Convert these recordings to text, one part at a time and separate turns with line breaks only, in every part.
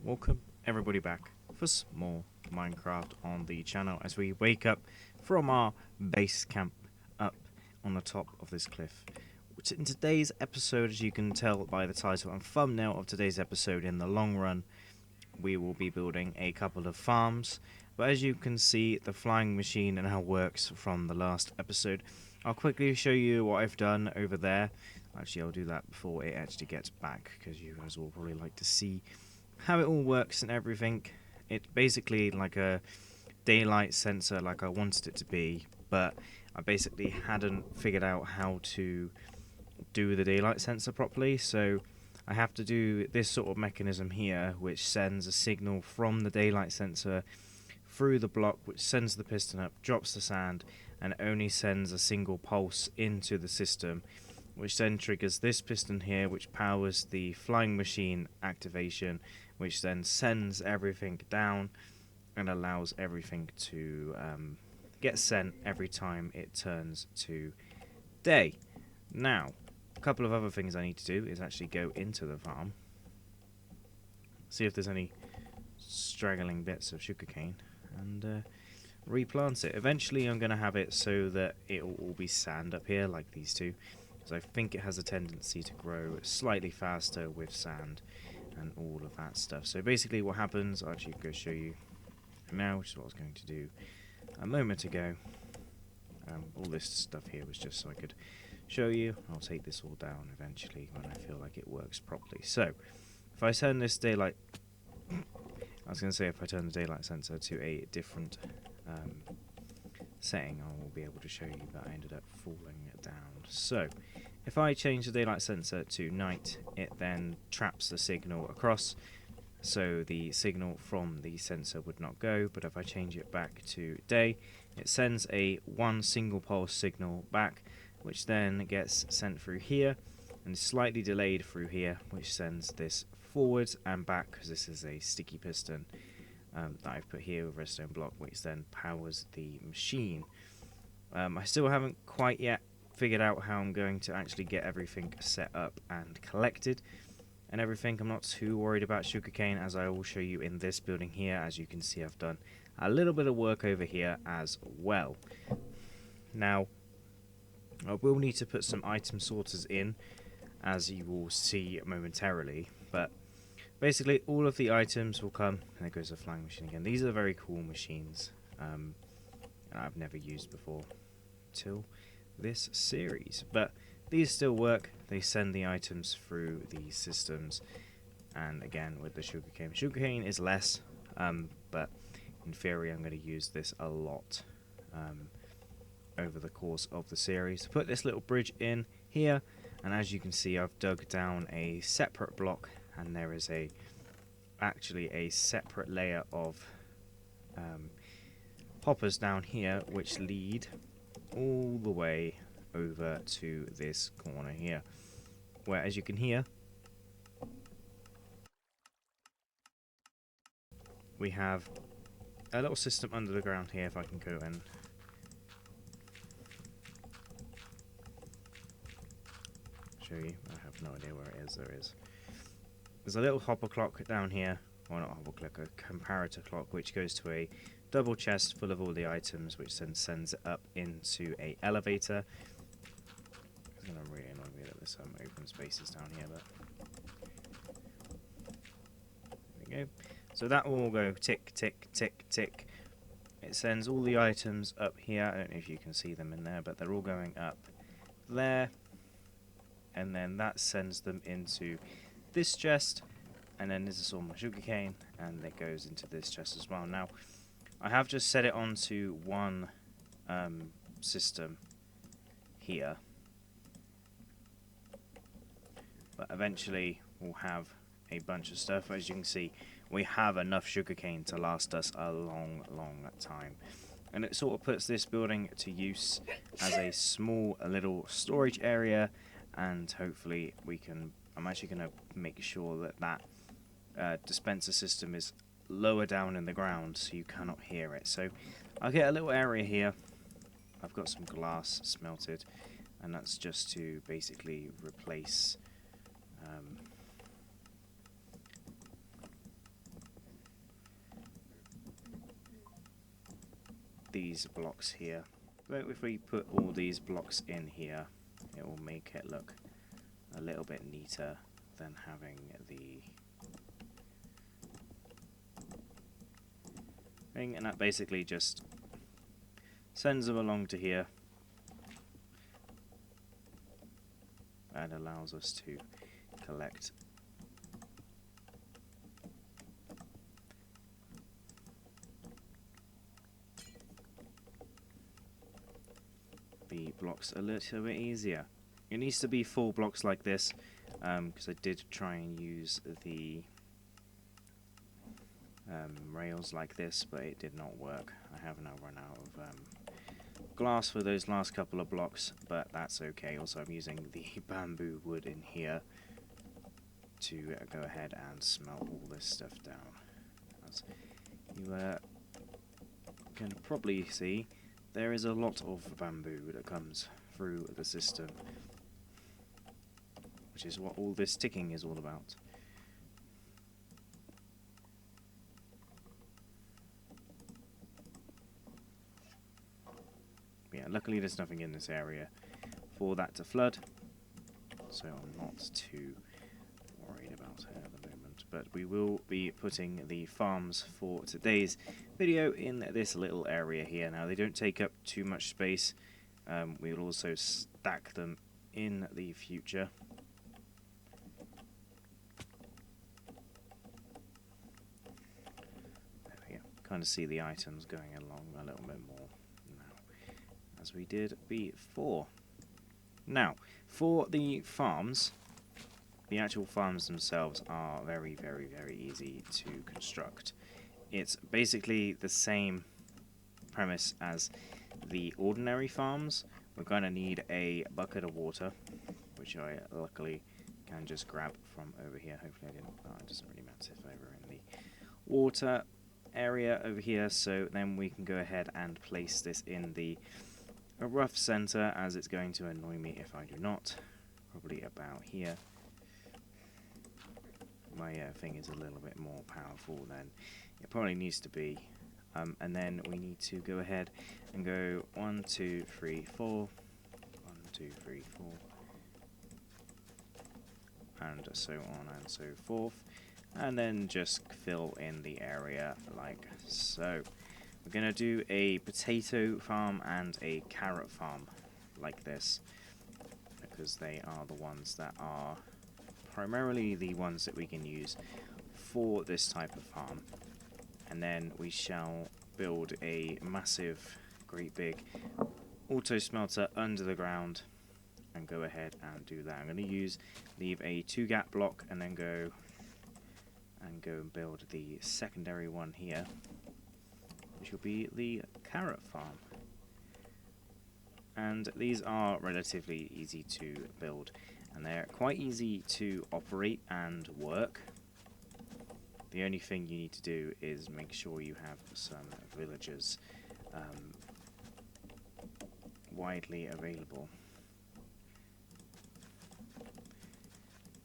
Welcome everybody back for some more Minecraft on the channel as we wake up from our base camp up on the top of this cliff. In today's episode, as you can tell by the title and thumbnail of today's episode, in the long run we will be building a couple of farms, but as you can see, the flying machine and how it works from the last episode, I'll quickly show you what I've done over there. Actually, I'll do that before it actually gets back, because you guys will probably like to see how it all works and everything. It's basically like a daylight sensor like I wanted it to be, but I basically hadn't figured out how to do the daylight sensor properly, so I have to do this sort of mechanism here, which sends a signal from the daylight sensor through the block, which sends the piston up, drops the sand, and only sends a single pulse into the system, which then triggers this piston here, which powers the flying machine activation, which then sends everything down and allows everything to get sent every time it turns to day. Now, a couple of other things I need to do is actually go into the farm, see if there's any straggling bits of sugarcane, and replant it. Eventually I'm going to have it so that it will all be sand up here like these two, because I think it has a tendency to grow slightly faster with sand and all of that stuff. So basically what happens, I'll actually go show you now, which is what I was going to do a moment ago. All this stuff here was just so I could show you. I'll take this all down eventually when I feel like it works properly. So if I turn this daylight, I was going to say if I turn the daylight sensor to a different setting, I will be able to show you, but I ended up falling down. So if I change the daylight sensor to night, it then traps the signal across, so the signal from the sensor would not go. But if I change it back to day, it sends a one single pulse signal back, which then gets sent through here and is slightly delayed through here, which sends this forwards and back, because this is a sticky piston that I've put here with a redstone block, which then powers the machine. I still haven't quite yet figured out how I'm going to actually get everything set up and collected and everything. I'm not too worried about sugarcane, as I will show you in this building here. As you can see, I've done a little bit of work over here as well. Now, I will need to put some item sorters in, as you will see momentarily, but basically all of the items will come, and there goes the flying machine again. These are very cool machines I've never used before till this series, but these still work. They send the items through these systems, and again with the sugarcane is less, but in theory I'm going to use this a lot over the course of the series. Put this little bridge in here, and as you can see, I've dug down a separate block, and there is actually a separate layer of hoppers down here, which lead all the way over to this corner here, where, as you can hear, we have a little system under the ground here. If I can go and show you, I have no idea where it is. There's a little hopper clock down here, well, not a hopper clock, a comparator clock, which goes to a double chest full of all the items, which then sends it up into a elevator. It's gonna really annoy me that there's some open spaces down here, but there we go. So that will all go tick, tick, tick, tick. It sends all the items up here. I don't know if you can see them in there, but they're all going up there, and then that sends them into this chest, and then this is all my sugarcane, and it goes into this chest as well. Now, I have just set it onto one system here, but eventually we'll have a bunch of stuff. As you can see, we have enough sugarcane to last us a long, long time, and it sort of puts this building to use as a small little storage area, and hopefully we can, I'm actually going to make sure that dispenser system is lower down in the ground so you cannot hear it. So I'll get a little area here. I've got some glass smelted, and that's just to basically replace these blocks here. But if we put all these blocks in here, it will make it look a little bit neater than having the thing, and that basically just sends them along to here and allows us to collect the blocks a little bit easier. It needs to be full blocks like this, because I did try and use the rails like this, but it did not work. I have now run out of glass for those last couple of blocks, but that's okay. Also, I'm using the bamboo wood in here to go ahead and smelt all this stuff down. As you can probably see, there is a lot of bamboo that comes through the system, which is what all this ticking is all about. Yeah, luckily there's nothing in this area for that to flood, so I'm not too worried about it at the moment. But we will be putting the farms for today's video in this little area here. Now, they don't take up too much space. We will also stack them in the future. There we go. Kind of see the items going along a little bit more now, as we did before. Now, for the farms, the actual farms themselves are very, very, very easy to construct. It's basically the same premise as the ordinary farms. We're going to need a bucket of water, which I luckily can just grab from over here. Hopefully I didn't, it doesn't really matter if I were in the water area over here. So then we can go ahead and place this in the rough center, as it's going to annoy me if I do not. Probably about here. My thing is a little bit more powerful than it probably needs to be. And then we need to go ahead and go 1, 2, 3, 4, 1, 2, 3, 4, and so on and so forth, and then just fill in the area like so. We're going to do a potato farm and a carrot farm like this, because they are the ones that are primarily the ones that we can use for this type of farm. And then we shall build a massive, great big auto smelter under the ground and go ahead and do that. I'm going to leave a 2-gap block and then go and build the secondary one here, which will be the carrot farm. And these are relatively easy to build, and they're quite easy to operate and work. The only thing you need to do is make sure you have some villagers widely available.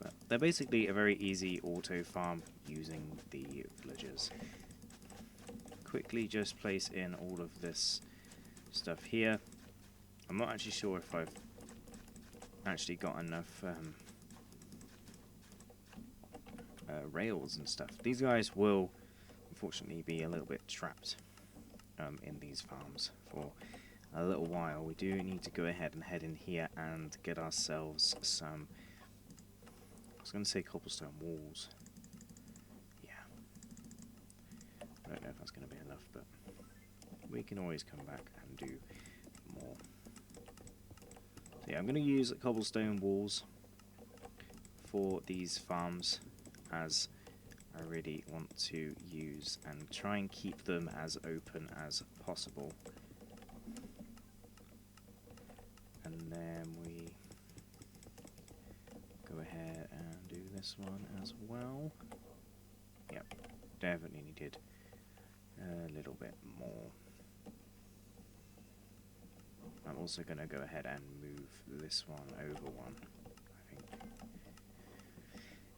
But they're basically a very easy auto farm using the villagers. Quickly just place in all of this stuff here. I'm not actually sure if I've actually got enough rails and stuff. These guys will unfortunately be a little bit trapped in these farms for a little while. We do need to go ahead and head in here and get ourselves some, I was going to say cobblestone walls. Yeah. I don't know if that's going to be enough, but we can always come back and do more. So yeah, I'm going to use cobblestone walls for these farms, as I really want to use and try and keep them as open as possible. And then we go ahead and do this one as well. Yep, definitely needed a little bit more. I'm also going to go ahead and move this one over one, I think.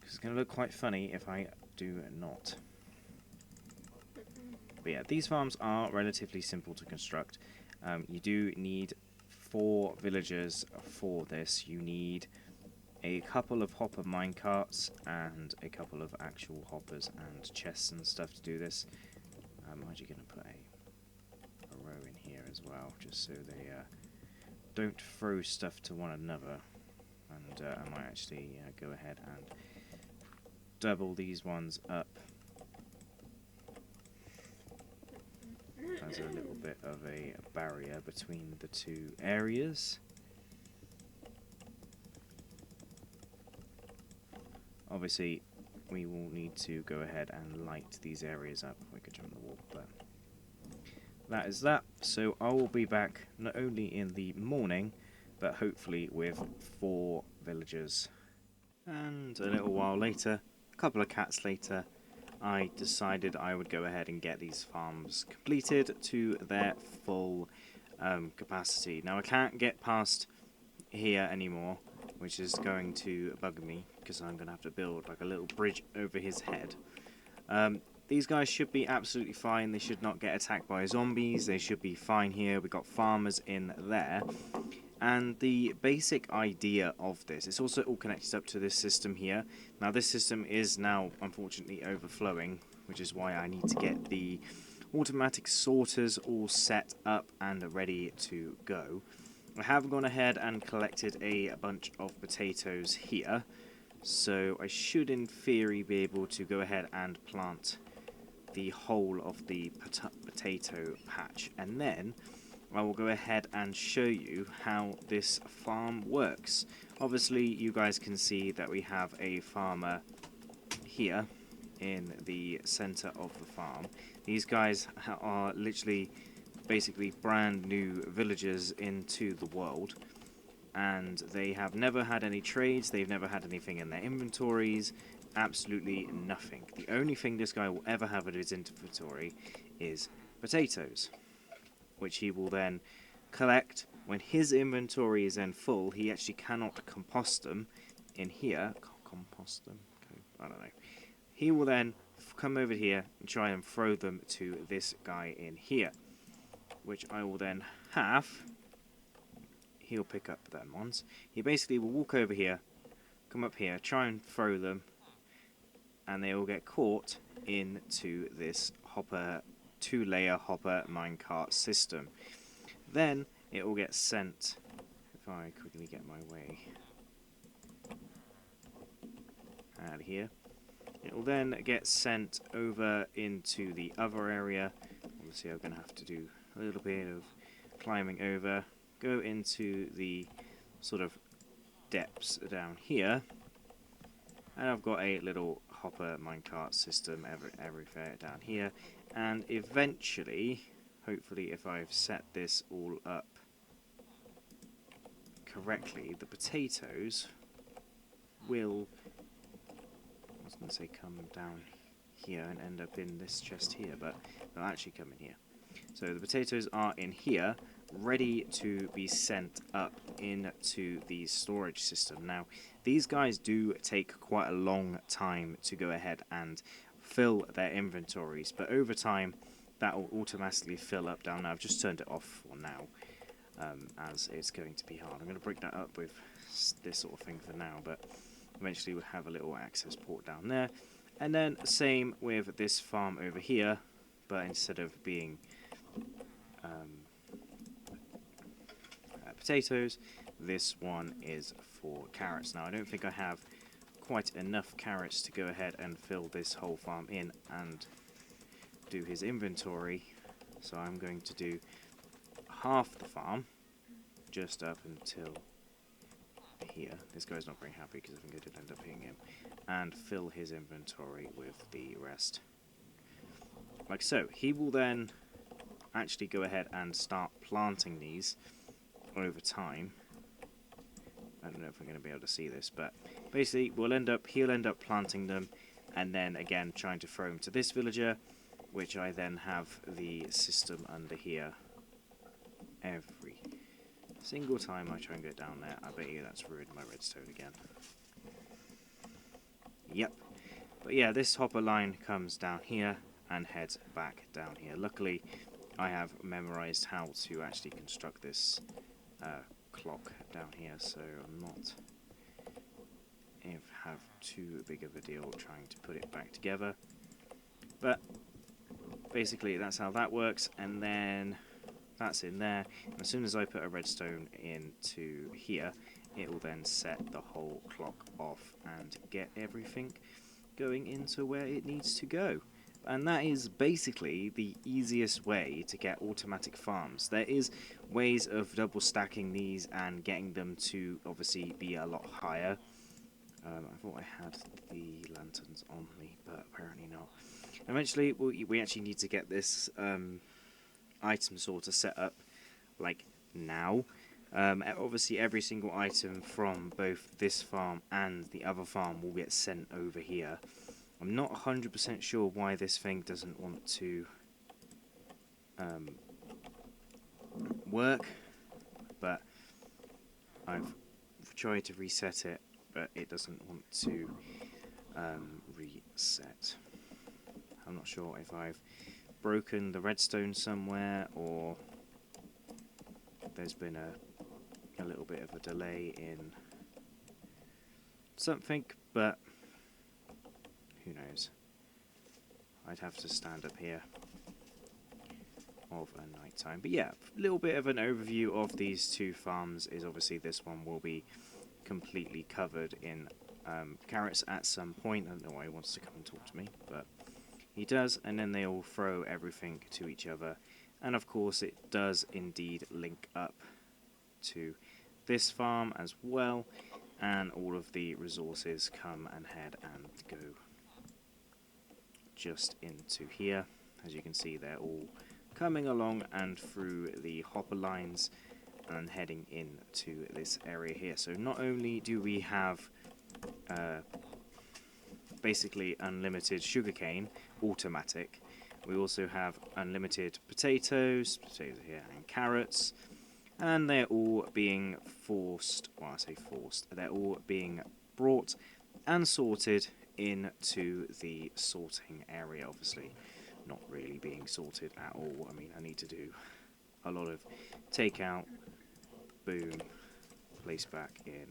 It's going to look quite funny if I do not. But yeah, these farms are relatively simple to construct. You do need 4 villagers for this. You need a couple of hopper minecarts and a couple of actual hoppers and chests and stuff to do this. I'm actually going to put a row in here as well, just so they don't throw stuff to one another. And I might actually go ahead and double these ones up as a little bit of a barrier between the 2 areas. Obviously, we will need to go ahead and light these areas up. We could jump the wall, but that is that. So I will be back not only in the morning, but hopefully with 4 villagers. And a little while later, a couple of cats later, I decided I would go ahead and get these farms completed to their full capacity. Now I can't get past here anymore, which is going to bug me because I'm going to have to build like a little bridge over his head. These guys should be absolutely fine. They should not get attacked by zombies. They should be fine here. We've got farmers in there. And the basic idea of this, it's also all connected up to this system here. Now this system is now unfortunately overflowing, which is why I need to get the automatic sorters all set up and ready to go. I have gone ahead and collected a bunch of potatoes here, so I should in theory be able to go ahead and plant the whole of the potato patch, and then I will go ahead and show you how this farm works. Obviously you guys can see that we have a farmer here in the center of the farm. These guys are literally basically brand new villagers into the world, and they have never had any trades, they've never had anything in their inventories, absolutely nothing. The only thing this guy will ever have in his inventory is potatoes, which he will then collect. When his inventory is then full, he actually cannot compost them in here. Compost them? I don't know. He will then come over here and try and throw them to this guy in here, which I will then have. He'll pick up them ones. He basically will walk over here, come up here, try and throw them, and they will get caught into this hopper, 2-layer hopper minecart system. Then it will get sent, if I quickly get my way out of here, it will then get sent over into the other area. Obviously I'm going to have to do a little bit of climbing over, go into the sort of depths down here, and I've got a little hopper minecart system everywhere down here, and eventually, hopefully if I've set this all up correctly, the potatoes will, I was going to say come down here and end up in this chest here, but they'll actually come in here. So the potatoes are in here, ready to be sent up into the storage system. Now, these guys do take quite a long time to go ahead and fill their inventories, but over time that will automatically fill up down. Now, I've just turned it off for now, as it's going to be hard. I'm going to break that up with this sort of thing for now, but eventually we'll have a little access port down there. And then same with this farm over here, but instead of being potatoes, this one is for carrots. Now I don't think I have quite enough carrots to go ahead and fill this whole farm in and do his inventory, so I'm going to do half the farm just up until here. This guy's not very happy because I think I did end up hitting him, and fill his inventory with the rest like so. He will then actually go ahead and start planting these over time. I don't know if we're going to be able to see this, but basically he'll end up planting them, and then again trying to throw them to this villager, which I then have the system under here every single time I try and get down there. I bet you that's ruined my redstone again. Yep. But yeah, this hopper line comes down here, and head back down here. Luckily, I have memorized how to actually construct this clock down here, so I'm not have too big of a deal trying to put it back together. But basically that's how that works, and then that's in there, and as soon as I put a redstone into here, it will then set the whole clock off and get everything going into where it needs to go. And that is basically the easiest way to get automatic farms. There is ways of double stacking these and getting them to obviously be a lot higher. I thought I had the lanterns on me, but apparently not. Eventually, we actually need to get this item sorter set up, like, now. Obviously, every single item from both this farm and the other farm will get sent over here. I'm not 100% sure why this thing doesn't want to work, but I've tried to reset it, but it doesn't want to reset. I'm not sure if I've broken the redstone somewhere, or there's been a little bit of a delay in something, but who knows. I'd have to stand up here of a night time. But yeah, a little bit of an overview of these two farms is obviously this one will be completely covered in carrots at some point. I don't know why he wants to come and talk to me, but he does, and then they all throw everything to each other, and of course it does indeed link up to this farm as well, and all of the resources come and head and go just into here. As you can see, they're all coming along and through the hopper lines and heading into this area here. So not only do we have basically unlimited sugarcane, automatic, we also have unlimited potatoes here, and carrots, and they're all being forced, well, I say forced, they're all being brought and sorted into the sorting area. Obviously not really being sorted at all. I mean, I need to do a lot of takeout, boom, place back in,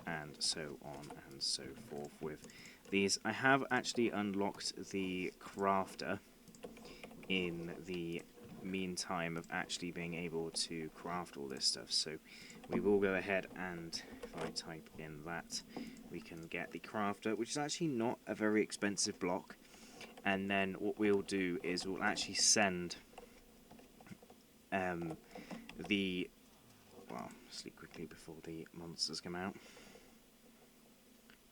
and so on and so forth with these. I have actually unlocked the crafter in the meantime of actually being able to craft all this stuff, so we will go ahead, and if I type in that, we can get the crafter, which is actually not a very expensive block. And then what we'll do is we'll actually send sleep quickly before the monsters come out.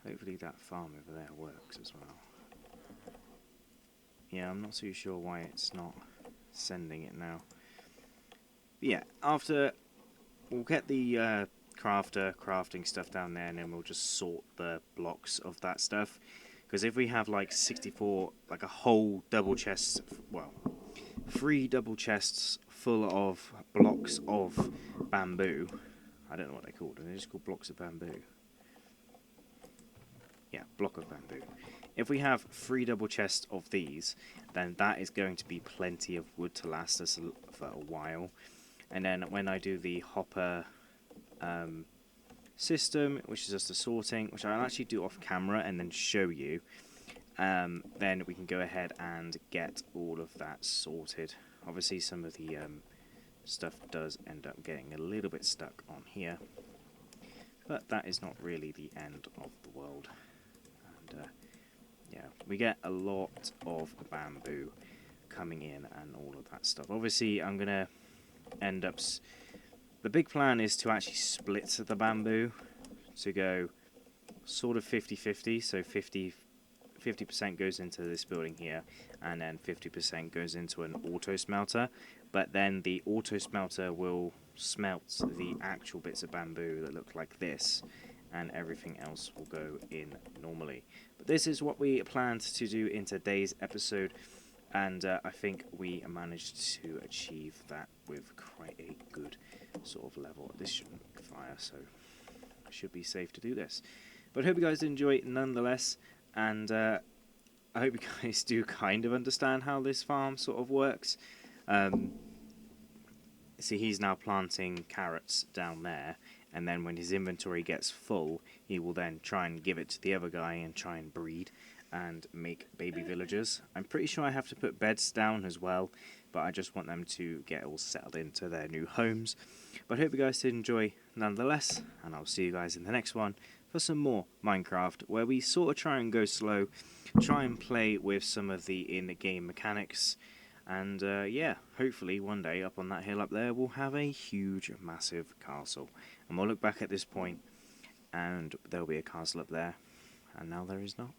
Hopefully that farm over there works as well. Yeah, I'm not too sure why it's not sending it now. But yeah, after we'll get the crafting stuff down there, and then we'll just sort the blocks of that stuff. Because if we have like 64, like a whole double chest, well, 3 double chests full of blocks of bamboo. I don't know what they're called. They're just called blocks of bamboo. Yeah, block of bamboo. If we have 3 double chests of these, then that is going to be plenty of wood to last us for a while. And then when I do the hopper system, which is just the sorting, which I'll actually do off camera and then show you, then we can go ahead and get all of that sorted. Obviously some of the stuff does end up getting a little bit stuck on here, but that is not really the end of the world. And yeah, we get a lot of bamboo coming in and all of that stuff. Obviously I'm gonna end up the big plan is to actually split the bamboo to go sort of 50-50, so 50% goes into this building here, and then 50% goes into an auto smelter, but then the auto smelter will smelt the actual bits of bamboo that look like this, and everything else will go in normally. But this is what we planned to do in today's episode, and I think we managed to achieve that with quite a good sort of level. This shouldn't fire, so it should be safe to do this. But I hope you guys did enjoy it nonetheless, and I hope you guys do kind of understand how this farm sort of works. Um, See, he's now planting carrots down there, and then when his inventory gets full, he will then try and give it to the other guy and try and breed and make baby villagers. I'm pretty sure I have to put beds down as well, but I just want them to get all settled into their new homes. But I hope you guys did enjoy nonetheless, and I'll see you guys in the next one for some more Minecraft, where we sort of try and go slow, try and play with some of the in-game mechanics. And yeah, hopefully one day up on that hill up there we'll have a huge, massive castle. And we'll look back at this point and there'll be a castle up there. And now there is not.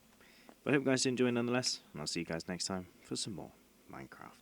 But I hope you guys did enjoy nonetheless. And I'll see you guys next time for some more Minecraft.